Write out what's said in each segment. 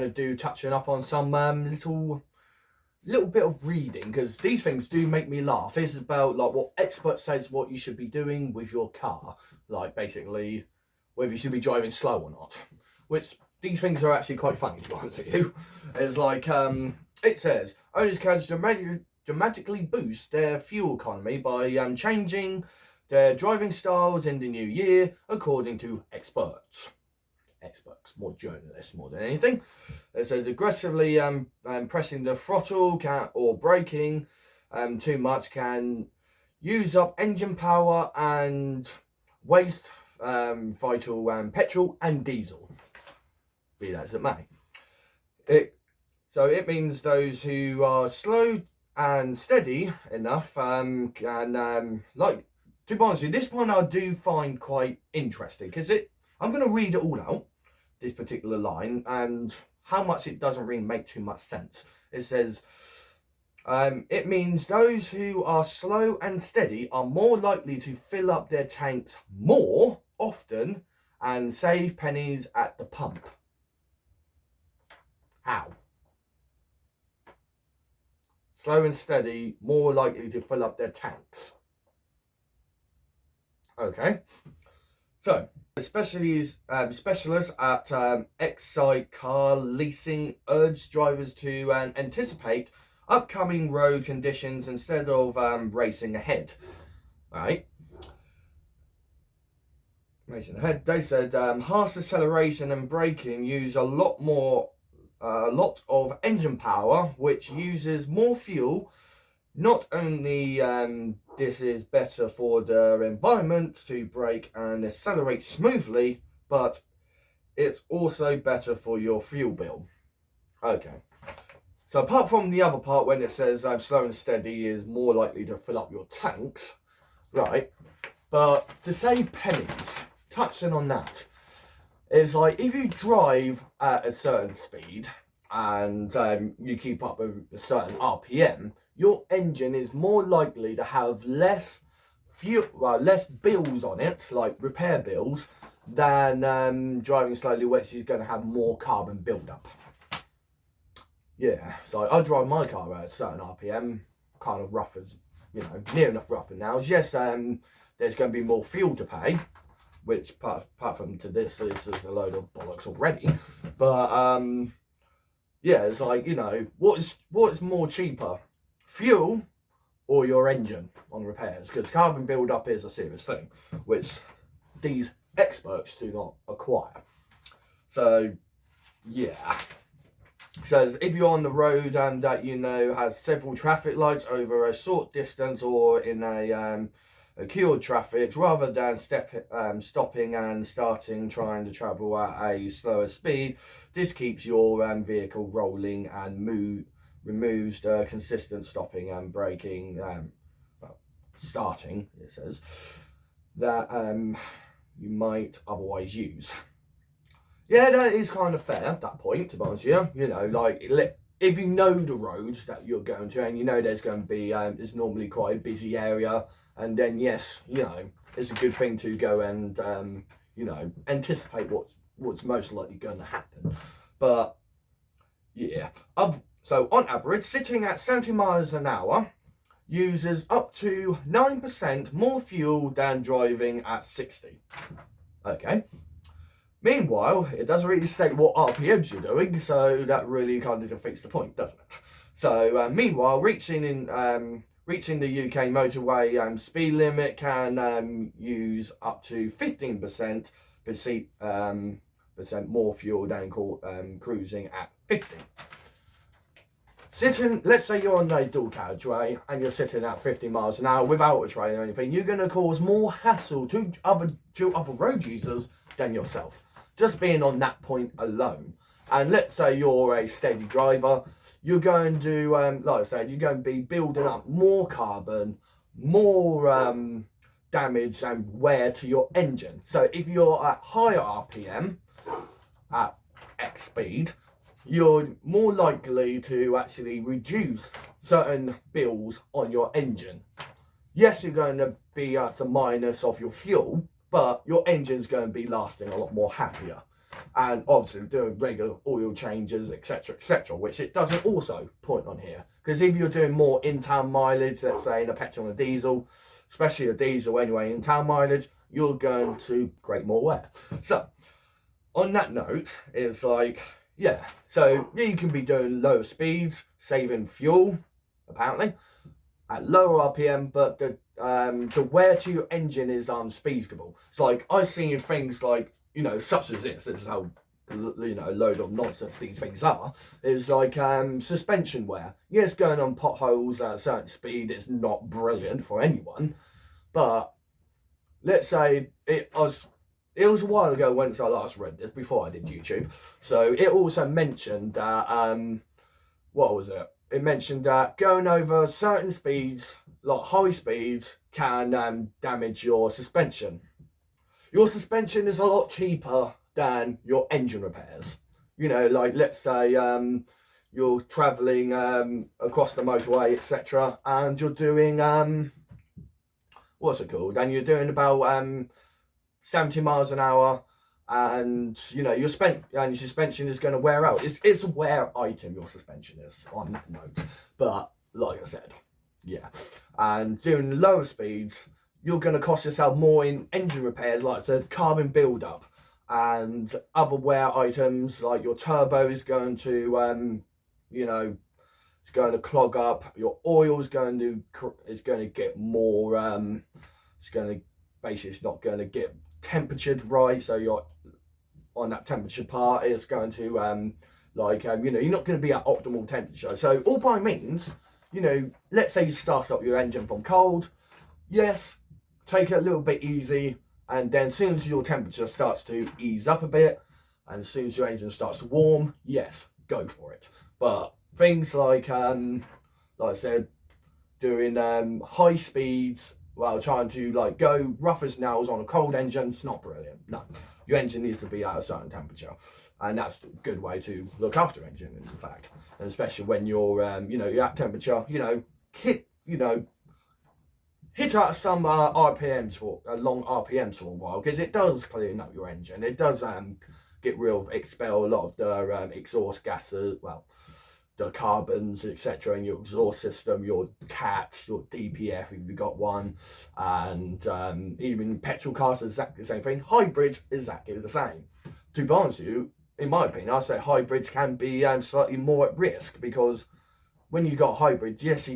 to do touching up on some little bit of reading, because these things do make me laugh. This is about like what expert says what you should be doing with your car, like basically whether you should be driving slow or not, which these things are actually quite funny, to be honest with you. It's like it says owners can dramatically boost their fuel economy by changing their driving styles in the new year, according to experts. More journalists more than anything. It says aggressively pressing the throttle or braking too much can use up engine power and waste vital petrol and diesel. Be that as it may. So it means those who are slow and steady enough can like, to be honest with you, this one I do find quite interesting, because I'm going to read it all out, this particular line, and how much it doesn't really make too much sense. It says, it means those who are slow and steady are more likely to fill up their tanks more often and save pennies at the pump. How? Slow and steady, more likely to fill up their tanks. Okay, so specialists at Excite Car Leasing urge drivers to anticipate upcoming road conditions instead of racing ahead. Right? Racing ahead. They said harsh acceleration and braking use a lot of engine power, which uses more fuel. Not only this is better for the environment to brake and accelerate smoothly, but it's also better for your fuel bill. Okay. So apart from the other part when it says slow and steady is more likely to fill up your tanks, right? But to save pennies, touching on that, is like if you drive at a certain speed and you keep up with a certain RPM, your engine is more likely to have less bills on it, like repair bills, than driving slowly, which is going to have more carbon build-up. Yeah, so I drive my car at a certain RPM, kind of rough as, near enough rough and now. Yes, there's going to be more fuel to pay, which apart from to this is a load of bollocks already. But yeah, it's like, what's more cheaper? Fuel or your engine on repairs, because carbon build-up is a serious thing, which these experts do not acquire. So, yeah. So if you're on the road and that has several traffic lights over a short distance or in a queued traffic, rather than stopping and starting trying to travel at a slower speed, this keeps your vehicle rolling and removes the consistent stopping and braking, starting, it says, that you might otherwise use. Yeah, that is kind of fair at that point, to be honest with you. Like, if you know the roads that you're going to, and there's going to be, there's normally quite a busy area, and then, yes, it's a good thing to go and, anticipate what's most likely going to happen. But, yeah. So, on average, sitting at 70 miles an hour uses up to 9% more fuel than driving at 60. Okay. Meanwhile, it doesn't really state what RPMs you're doing, so that really kind of defeats the point, doesn't it? So, meanwhile, reaching the UK motorway speed limit can use up to 15% more fuel than cruising at 50. Let's say you're on a dual carriageway and you're sitting at 50 miles an hour without a train or anything, you're going to cause more hassle to other road users than yourself, just being on that point alone. And let's say you're a steady driver, you're going to, like I said, you're going to be building up more carbon, more damage and wear to your engine. So if you're at higher RPM, at X speed, you're more likely to actually reduce certain bills on your engine. Yes, you're going to be at the minus of your fuel, but your engine's going to be lasting a lot more happier. and obviously doing regular oil changes, etc., which it doesn't also point on here. Because if you're doing more in-town mileage, let's say in a petrol and a diesel, especially a diesel anyway, in-town mileage, you're going to create more wear. So, on that note, it's like, yeah, so you can be doing lower speeds, saving fuel, apparently, at lower RPM, but the wear to your engine is unspeakable. It's like, I've seen things like, such as this is how, a load of nonsense these things are, is like suspension wear. Yes, going on potholes at a certain speed is not brilliant for anyone, but let's say it was a while ago once I last read this, before I did YouTube. So it also mentioned that, what was it? It mentioned that going over certain speeds, like high speeds, can damage your suspension. Your suspension is a lot cheaper than your engine repairs. Like let's say you're travelling across the motorway, etc., and you're doing what's it called? And you're doing about 70 miles an hour, and your suspension is going to wear out. It's a wear item, your suspension is, on that note. But like I said, yeah, and doing lower speeds, you're going to cost yourself more in engine repairs, like I said, carbon build-up, and other wear items, like your turbo is going to, it's going to clog up. Your oil is going to get more, it's not going to get temperatured right, so you're on that temperature part, it's going to, you're not going to be at optimal temperature. So all by means, let's say you start up your engine from cold, yes, take it a little bit easy, and then as soon as your temperature starts to ease up a bit, and as soon as your engine starts to warm, yes, go for it. But things like I said, doing high speeds while trying to go rough as nails on a cold engine, it's not brilliant. No, your engine needs to be at a certain temperature, and that's a good way to look after your engine, in fact. And especially when you're you're at temperature, hit out some RPMs for long RPMs for a while, because it does clean up your engine. It does expel a lot of the exhaust gases, the carbons, etc., in your exhaust system, your CAT, your DPF if you've got one, and even petrol cars is exactly the same thing. Hybrids exactly the same. To be honest with you, in my opinion, I say hybrids can be slightly more at risk, because when you've got hybrids, yes,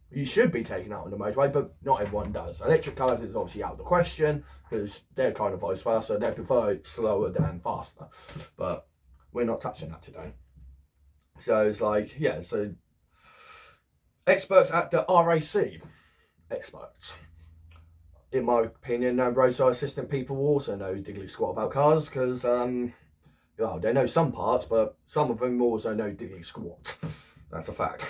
you should be taken out on the motorway, but not everyone does. Electric cars is obviously out of the question, because they're kind of vice versa. They prefer it slower than faster. But we're not touching that today. So it's like, yeah, so experts at the RAC, experts, in my opinion, roadside assistant people also know diddly squat about cars, because, they know some parts, but some of them also know diddly squat. That's a fact.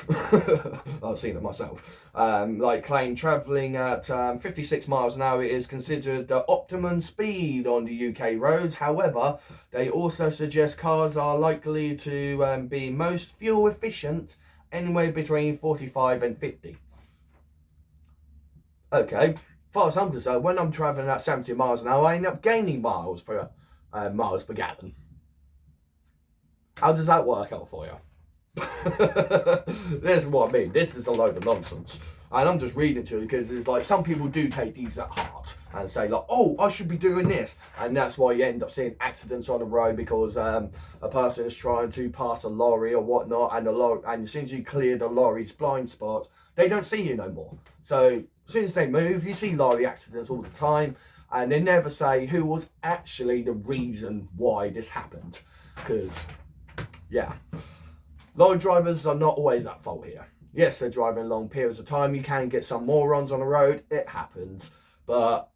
I've seen it myself. Claim travelling at 56 miles an hour is considered the optimum speed on the UK roads. However, they also suggest cars are likely to be most fuel efficient anywhere between 45 and 50. Okay, as far as I'm concerned, when I'm travelling at 70 miles an hour, I end up gaining miles per gallon. How does that work out for you? This is what I mean. This is a load of nonsense, and I'm just reading to you because it's like some people do take these at heart and say like, oh, I should be doing this, and that's why you end up seeing accidents on the road, because a person is trying to pass a lorry or whatnot, and as soon as you clear the lorry's blind spot, they don't see you no more. So as soon as they move, you see lorry accidents all the time, and they never say who was actually the reason why this happened, because yeah. Lorry drivers are not always at fault here. Yes, they're driving long periods of time. You can get some morons on the road. It happens. But,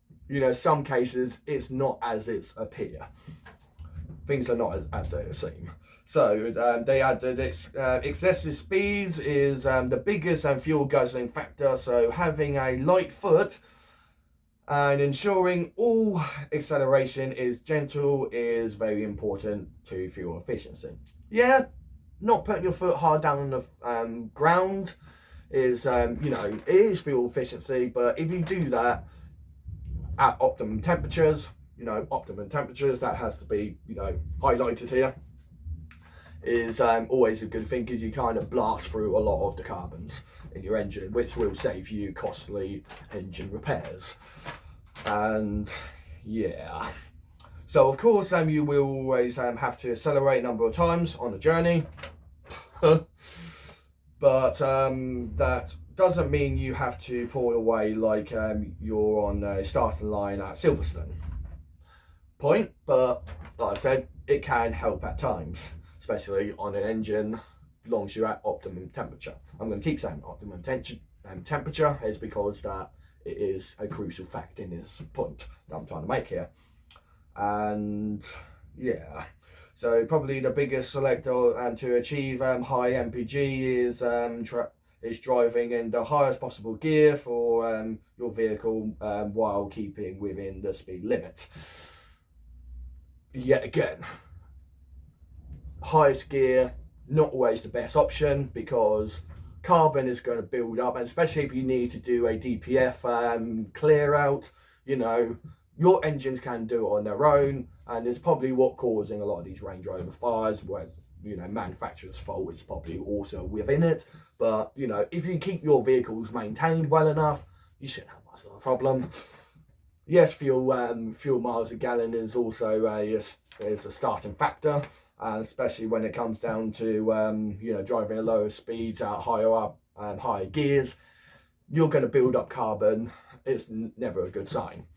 some cases, it's not as it appears. Things are not as they seem. So, they added excessive speeds is the biggest fuel guzzling factor. So, having a light foot and ensuring all acceleration is gentle is very important to fuel efficiency. Yeah. Not putting your foot hard down on the ground is, it is fuel efficiency, but if you do that at optimum temperatures, optimum temperatures, that has to be, highlighted here, is always a good thing, because you kind of blast through a lot of the carbons in your engine, which will save you costly engine repairs. And yeah, so of course you will always have to accelerate a number of times on the journey. But that doesn't mean you have to pull away like you're on a starting line at Silverstone. But like I said, it can help at times, especially on an engine, as long as you're at optimum temperature. I'm going to keep saying optimum temperature, is because that it is a crucial fact in this point that I'm trying to make here. And yeah, so probably the biggest selector to achieve high MPG is driving in the highest possible gear for your vehicle while keeping within the speed limit. Yet again, highest gear, not always the best option, because carbon is going to build up, and especially if you need to do a DPF clear out, your engines can do it on their own, and it's probably what causing a lot of these Range Rover fires, where manufacturer's fault is probably also within it. But if you keep your vehicles maintained well enough, you shouldn't have much of a problem. Yes, fuel miles a gallon is also a starting factor, and especially when it comes down to driving at lower speeds at higher gears, you're going to build up carbon. It's never a good sign.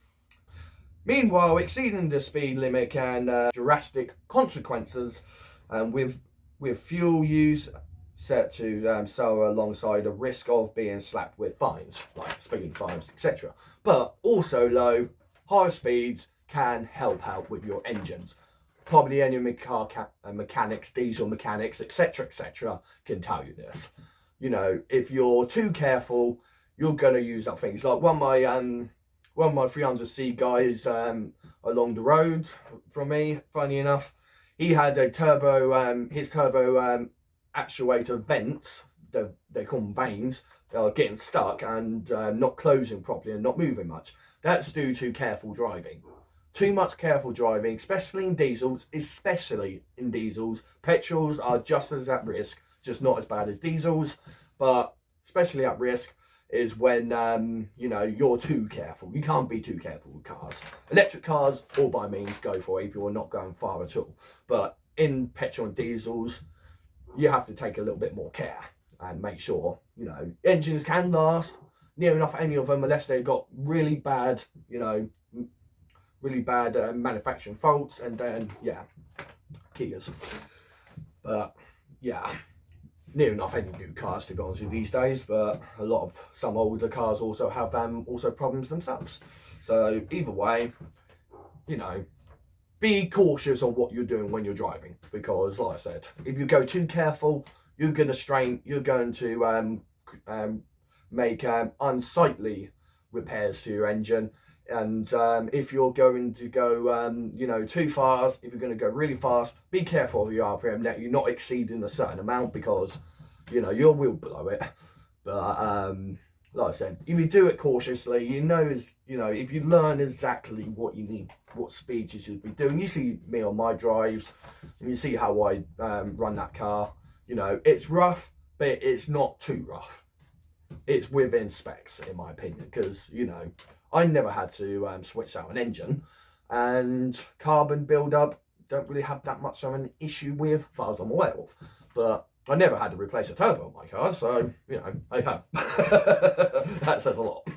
Meanwhile, exceeding the speed limit can drastic consequences, with fuel use set to soar alongside a risk of being slapped with fines, like speeding fines, etc. But also higher speeds can help out with your engines. Probably any mechanics, diesel mechanics, etc., can tell you this. If you're too careful, you're going to use up things. Like one of my 300C guys along the road from me, funny enough, he had a his turbo actuator vents, they call them vanes, getting stuck and not closing properly and not moving much. That's due to careful driving. Too much careful driving, especially in diesels. Petrols are just as at risk, just not as bad as diesels, but especially at risk is when you're too careful. You can't be too careful with cars. Electric cars, all by means, go for it if you're not going far at all. But in petrol and diesels, you have to take a little bit more care and make sure engines can last near enough any of them, unless they've got really bad manufacturing faults, and then Kias. But yeah, near enough any new cars, to be honest with you, these days. But some older cars also have problems themselves. So either way, be cautious on what you're doing when you're driving, because like I said, if you go too careful, you're going to make unsightly repairs to your engine. And if you're going to go too fast, if you're going to go really fast, be careful of your RPM, that you're not exceeding a certain amount, because you will blow it. But like I said, if you do it cautiously, if you learn exactly what you need, what speeds you should be doing. You see me on my drives, and you see how I run that car. It's rough, but it's not too rough. It's within specs, in my opinion, because I never had to switch out an engine, and carbon build-up don't really have that much of an issue with, as far as I'm aware of. But I never had to replace a turbo on my car, so I have. That says a lot.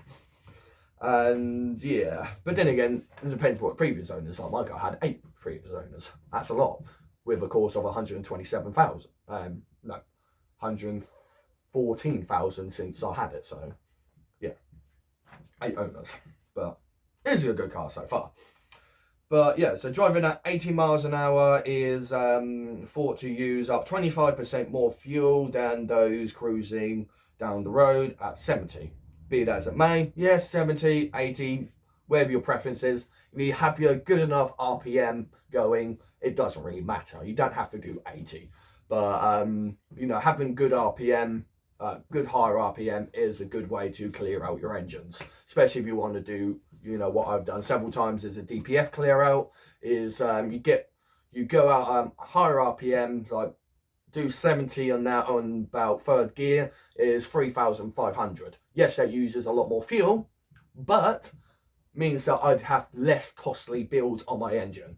And yeah, but then again, it depends what previous owners are. My car had 8 previous owners. That's a lot, with a course of 127,000. 114,000 since I had it. So yeah, 8 owners. But it's a good car so far. But yeah, so driving at 80 miles an hour is thought to use up 25% more fuel than those cruising down the road at 70. Be it as it may, yes, 70, 80, wherever your preference is. If you have your good enough RPM going, it doesn't really matter. You don't have to do 80. But, having good RPM, good higher RPM is a good way to clear out your engines, especially if you want to do you know, what I've done several times is a DPF clear out. Is you go out higher RPM, like do 70 on that on about third gear is 3,500. Yes, that uses a lot more fuel, but means that I'd have less costly builds on my engine.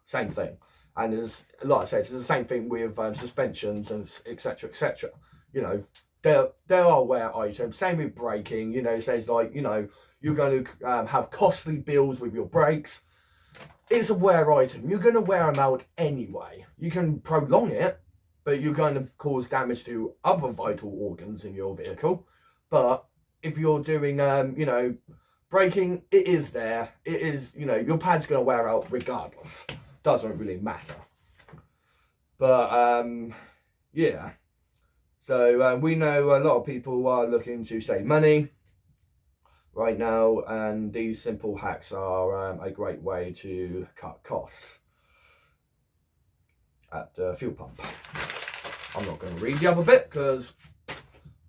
Same thing. And as like I said, it's the same thing with suspensions and etc. etc. You know, there are wear items. Same with braking. You know, it says like, you know, you're going to have costly builds with your brakes. It's a wear item. You're going to wear them out anyway. You can prolong it, but you're going to cause damage to other vital organs in your vehicle. But if you're doing, you know, braking, it is there. It is, you know, your pad's going to wear out regardless. Doesn't really matter. But yeah, so we know a lot of people are looking to save money right now, and these simple hacks are a great way to cut costs at the fuel pump. I'm not going to read the other bit because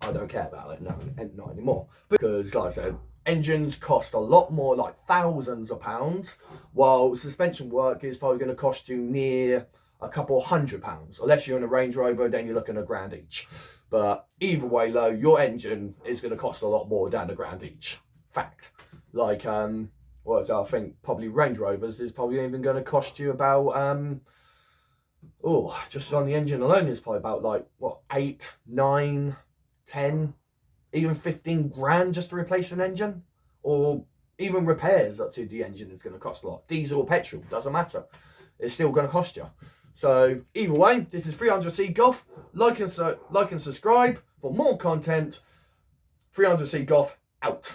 I don't care about it, no, not anymore. Because like I said, engines cost a lot more, like thousands of pounds, while suspension work is probably going to cost you near a couple £100. Unless you're in a Range Rover, then you're looking at £1,000 each. But either way, though, your engine is going to cost a lot more than £1,000 each. Fact. Like, well, I think probably Range Rovers is probably even going to cost you about, just on the engine alone is probably about like, what, 8, 9, 10, even 15 grand just to replace an engine, or even repairs up to the engine is going to cost a lot. Diesel or petrol, doesn't matter. It's still going to cost you. So either way, this is 300C Golf. Like and subscribe for more content. 300C Golf out.